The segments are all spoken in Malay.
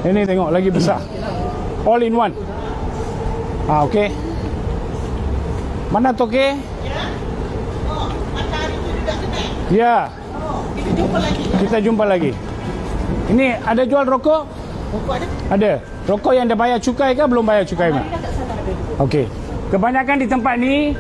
Ini tengok lagi besar. All in one. Okey. Mana toke? Ya. Kita jumpa lagi. Ini ada jual rokok? Rokok ada? Ada. Rokok yang dah bayar cukai ke belum bayar cukai? Okey. Kebanyakan di tempat ni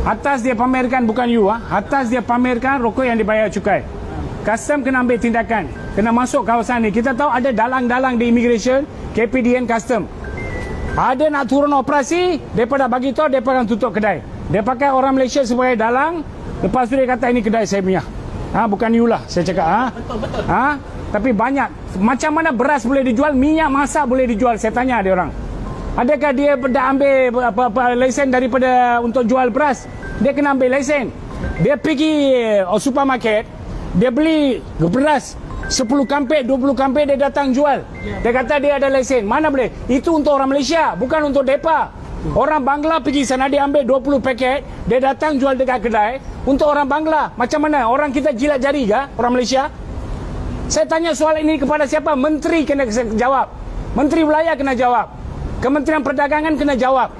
atas dia pamerkan, bukan you atas dia pamerkan rokok yang dibayar cukai. Custom kena ambil tindakan, kena masuk kawasan ni. Kita tahu ada dalang-dalang di immigration, KPDN custom. Ada nak turun operasi, mereka dah bagi tahu mereka akan tutup kedai. Dia pakai orang Malaysia sebagai dalang, lepas tu dia kata ini kedai saya punya. Bukan you lah saya cakap. Betul. Tapi banyak. Macam mana beras boleh dijual, minyak masak boleh dijual? Saya tanya dia orang. Adakah dia dah ambil lesen daripada untuk jual beras? Dia kena ambil lesen. Dia pergi supermarket, dia beli beras 10 kampek, 20 kampek, dia datang jual. Dia kata dia ada lesen. Mana boleh? Itu untuk orang Malaysia, bukan untuk depa. Orang Bangla pergi sana, dia ambil 20 paket, dia datang jual dekat kedai untuk orang Bangla. Macam mana? Orang kita jilat jari ke orang Malaysia? Saya tanya soal ini kepada siapa? Menteri kena jawab. Menteri Wilayah kena jawab. Kementerian Perdagangan kena jawab.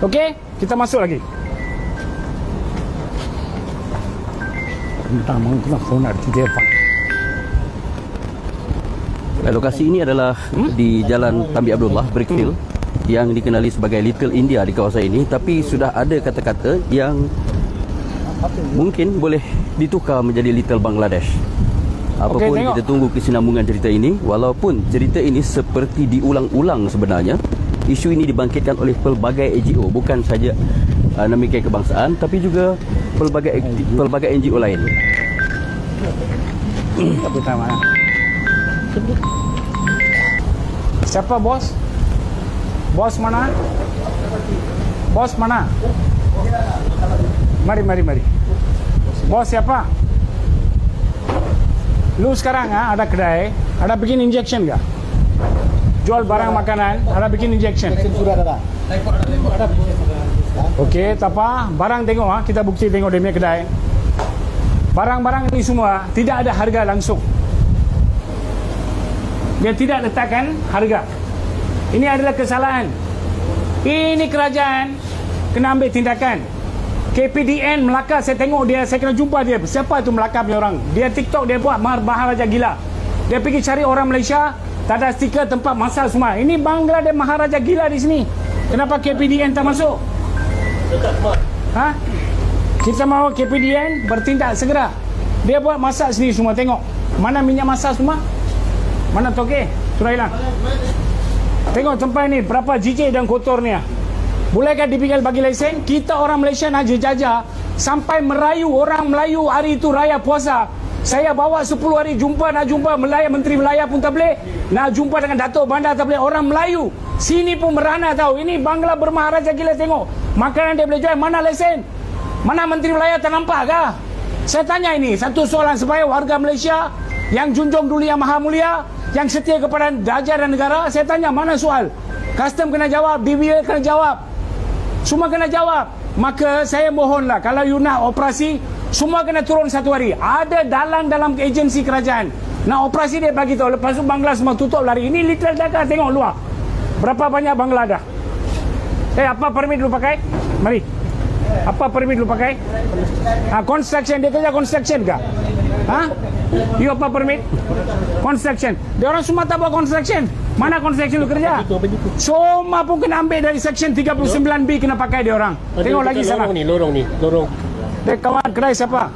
Okey? Kita masuk lagi. Lokasi ini adalah di Jalan Tambi Abdullah, Brickfield, yang dikenali sebagai Little India di kawasan ini. Tapi sudah ada kata-kata yang mungkin boleh ditukar menjadi Little Bangladesh. Apapun kita tunggu kesinambungan cerita ini. Walaupun cerita ini seperti diulang-ulang sebenarnya, isu ini dibangkitkan oleh pelbagai NGO, bukan saja Namikai Kebangsaan, tapi juga pelbagai NGO lain. Siapa bos? Bos mana? Bos mana? Mari. Bos siapa? Lu sekarang ada kedai, ada bikin injection ke? Jual barang makanan, ada bikin injection. Okey, tak apa. Barang tengok kita bukti tengok dia punya kedai. Barang-barang ini semua tidak ada harga langsung. Dia tidak letakkan harga. Ini adalah kesalahan. Ini kerajaan kena ambil tindakan. KPDN Melaka, saya tengok dia, saya kena jumpa dia. Siapa tu Melaka punya orang? Dia TikTok, dia buat Maharaja gila. Dia pergi cari orang Malaysia, tak ada stiker tempat masak semua. Ini Bangladesh Maharaja gila di sini. Kenapa KPDN tak masuk? Kita mahu KPDN bertindak segera. Dia buat masak sendiri semua. Tengok mana minyak masak semua, mana toke sudah hilang. Tengok tempat ini berapa jijik dan kotor ni. Bolehkah dipikir bagi lesen? Kita orang Malaysia nak jejajah sampai merayu orang Melayu hari itu raya puasa. Saya bawa 10 hari nak jumpa Menteri Wilayah pun tak boleh. Nak jumpa dengan Datuk Bandar tak boleh. Orang Melayu sini pun merana tahu. Ini Bangla bermaharaja gila. Tengok makanan dia boleh jual. Mana lesen? Mana Menteri Wilayah tak nampak kah? Saya tanya ini satu soalan supaya warga Malaysia yang junjung dulu yang maha mulia, yang setia kepada raja dan negara. Saya tanya mana soal? Custom kena jawab, BBA kena jawab, semua kena jawab. Maka saya mohonlah, kalau you nak operasi, semua kena turun satu hari. Ada dalam agensi kerajaan nak operasi, dia bagi tahu. Lepas tu Bangla semua tutup lari. Ini Little Dhaka, tengok luar berapa banyak Bangla dah. Apa permit lu pakai? Mari. Apa permit lu pakai? Construction, dia kerja construction kah? You apa permit? Construction. Dia orang semua tak buat construction. Mana construction lu kerja? Semua pun kena ambil dari section 39B, kena pakai dia orang. Tengok lagi sana. Lorong ni. Dia kawan kedai siapa?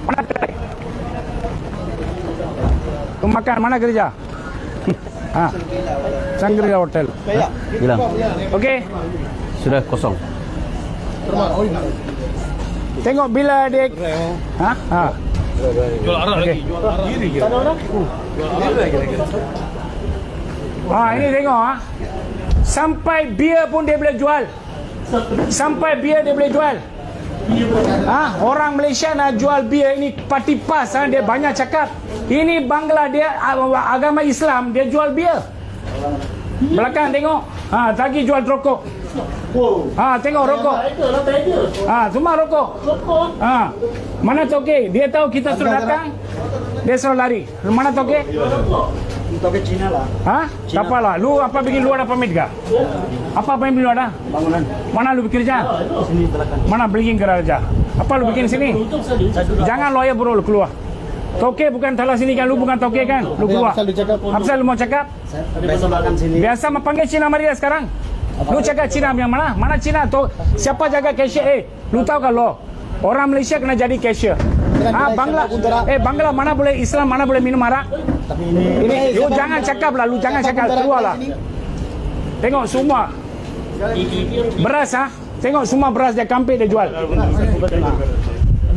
Mana kedai? Makan mana kerja? Shangri-La Hotel. Hilang. Okey. Sudah kosong. Tengok bila dia Jual arak lagi. Jual arak. Tak ada orang? Ini tengok sampai bia pun dia boleh jual. Sampai bia dia boleh jual. Orang Malaysia nak jual bia ini parti pas. Dia banyak cakap. Ini Bangla, dia agama Islam, dia jual bia. Belakang tengok. Lagi jual rokok. Tengok rokok. Semua rokok. Mana toke? Dia tahu kita sudah datang, dia suruh lari. Mana toke? Toke Cina lah. Ha? Tak apalah. Lu apa bikin luar ada pamit kah? Apa yang bikin luar ada? Bangunan. Mana lu bikin kerja? Sini belakang. Mana bikin kerja? Apa lu bikin sini? Jangan lawyer bro, lu keluar. Toke bukan salah sini kan, lu bukan toke kan? Lu keluar. Apa lu mau cakap? Biasa makan sini. Biasa panggil Cina Maria sekarang. Lu cakap Cina yang mana? Mana Cina? Siapa jaga cashier? Lu tahu kan lo? Orang Malaysia kena jadi cashier. Bangla mana boleh Islam, mana boleh minum arak? Tapi ini Lu jangan cakap lah, lu jangan cakap, keluar lah. Tengok semua beras ha? Tengok semua beras dia kampik dia jual.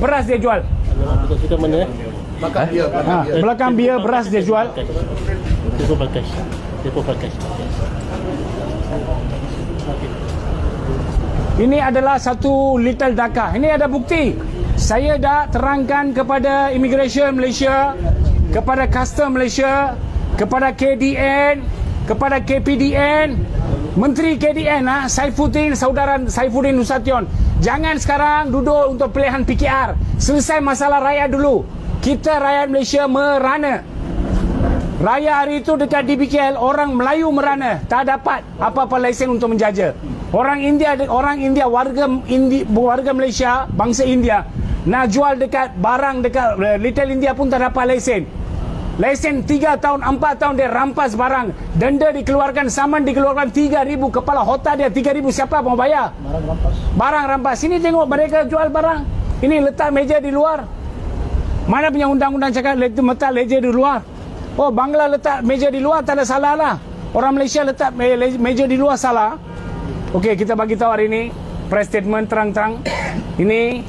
Beras dia jual. Sudah mana? Belakang biar beras dia jual. Depo pakai. Ini adalah satu little daka. Ini ada bukti. Saya dah terangkan kepada Immigration Malaysia, kepada Custom Malaysia, kepada KDN, kepada KPDN, Menteri KDN Saifuddin, saudara Saifuddin Nusation. Jangan sekarang duduk untuk pilihan PKR. Selesai masalah rakyat dulu. Kita rakyat Malaysia merana. Raya hari itu dekat DBKL, orang Melayu merana. Tak dapat apa-apa lesen untuk menjaja. Orang India, warga Malaysia, bangsa India, nak jual dekat barang dekat Little India pun tak dapat lesen. Lesen 3 tahun, 4 tahun dia rampas barang. Denda dikeluarkan, saman dikeluarkan 3,000. Kepala hotel dia 3,000. Siapa mau bayar? Barang rampas. Sini tengok mereka jual barang. Ini letak meja di luar. Mana punya undang-undang cakap letak meja di luar? Oh, Bangla letak meja di luar tak ada salah lah. Orang Malaysia letak meja di luar salah. Okey, kita bagi tahu hari ini press statement terang-terang. Ini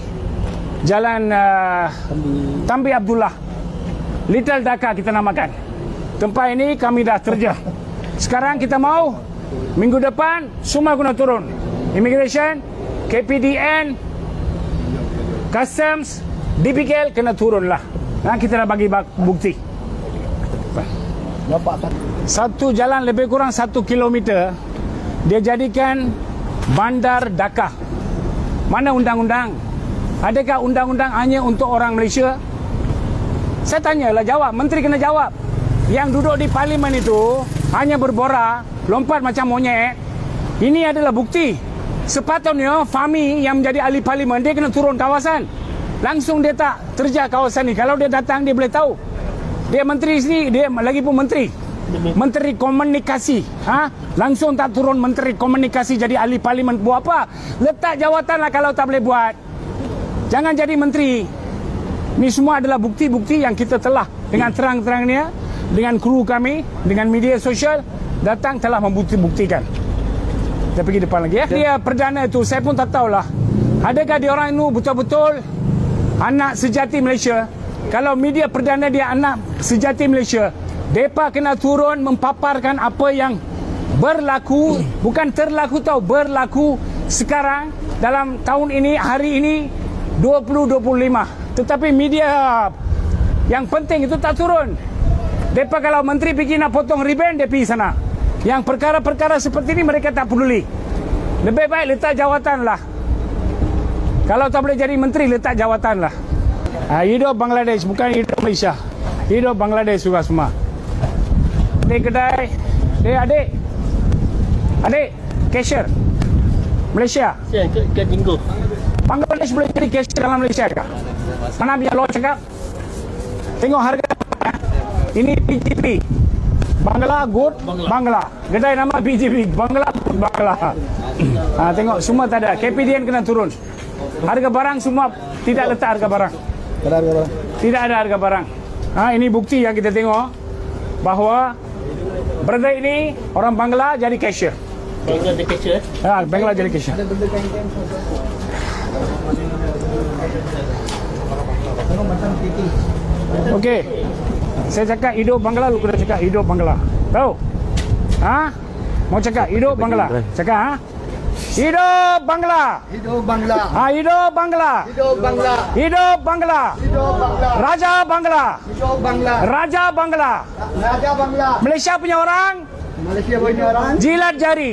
Jalan Tambi Abdullah, Little Dhaka kita namakan. Tempat ini kami dah terjah. Sekarang kita mau minggu depan semua guna turun. Immigration, KPDN, Customs, DBKL kena turun lah. Nah, kita dah bagi bukti. Satu jalan lebih kurang 1 kilometer dia jadikan bandar Dhaka. Mana undang-undang? Adakah undang-undang hanya untuk orang Malaysia? Saya tanyalah, jawab. Menteri kena jawab. Yang duduk di parlimen itu hanya berbora, lompat macam monyet. Ini adalah bukti. Sepatutnya Fahmi yang menjadi ahli parlimen, dia kena turun kawasan. Langsung dia tak terjah kawasan ni. Kalau dia datang, dia boleh tahu. Dia menteri sini, dia lagi pun menteri. Menteri Komunikasi. Langsung tak turun Menteri Komunikasi jadi ahli parlimen. Buat apa? Letak jawatan lah kalau tak boleh buat. Jangan jadi menteri. Ini semua adalah bukti-bukti yang kita telah dengan terang-terangnya, dengan kru kami, dengan media sosial datang telah membuktikan. Kita pergi depan lagi ya. Dia perdana itu saya pun tak tahulah. Adakah dia orang itu betul-betul anak sejati Malaysia? Kalau media perdana dia anak sejati Malaysia, mereka kena turun mempaparkan apa yang berlaku, bukan terlaku tahu, berlaku sekarang dalam tahun ini, hari ini 2025. Tetapi media yang penting itu tak turun. Mereka kalau menteri pergi nak potong riben, dia pergi sana. Yang perkara-perkara seperti ini mereka tak peduli. Lebih baik letak jawatan lah. Kalau tak boleh jadi menteri, letak jawatan lah. Hidup Bangladesh, bukan hidup Malaysia. Hidup Bangladesh juga semua. Di kedai, adik, cashier Malaysia. Saya ke Jinggo. Bangladesh boleh jadi cashier dalam Malaysia kah? Mana biar lo cakap? Tengok harga. Ini BGP. Bangla good, Bangla. Kedai nama BGP, Bangla good, Bangla. Tengok semua tak ada. KPDN kena turun. Harga barang semua tidak letak harga barang. Tidak ada harga barang. Ini bukti yang kita tengok bahawa berada ini orang Bangla jadi cashier. Bangla jadi cashier? Bangla jadi cashier. Okey. Saya cakap hidup Bangla, lu kena cakap hidup Bangla. Tahu? Mau cakap hidup Bangla? Cakap hidup Bangla. Hidup Bangla. Hidup Bangla. Hidup Bangla. Hidup Bangla. Hidup Bangla. Raja Bangla. Hidup Bangla. Raja Bangla. Raja Bangla. Malaysia punya orang, Malaysia punya orang jilat jari.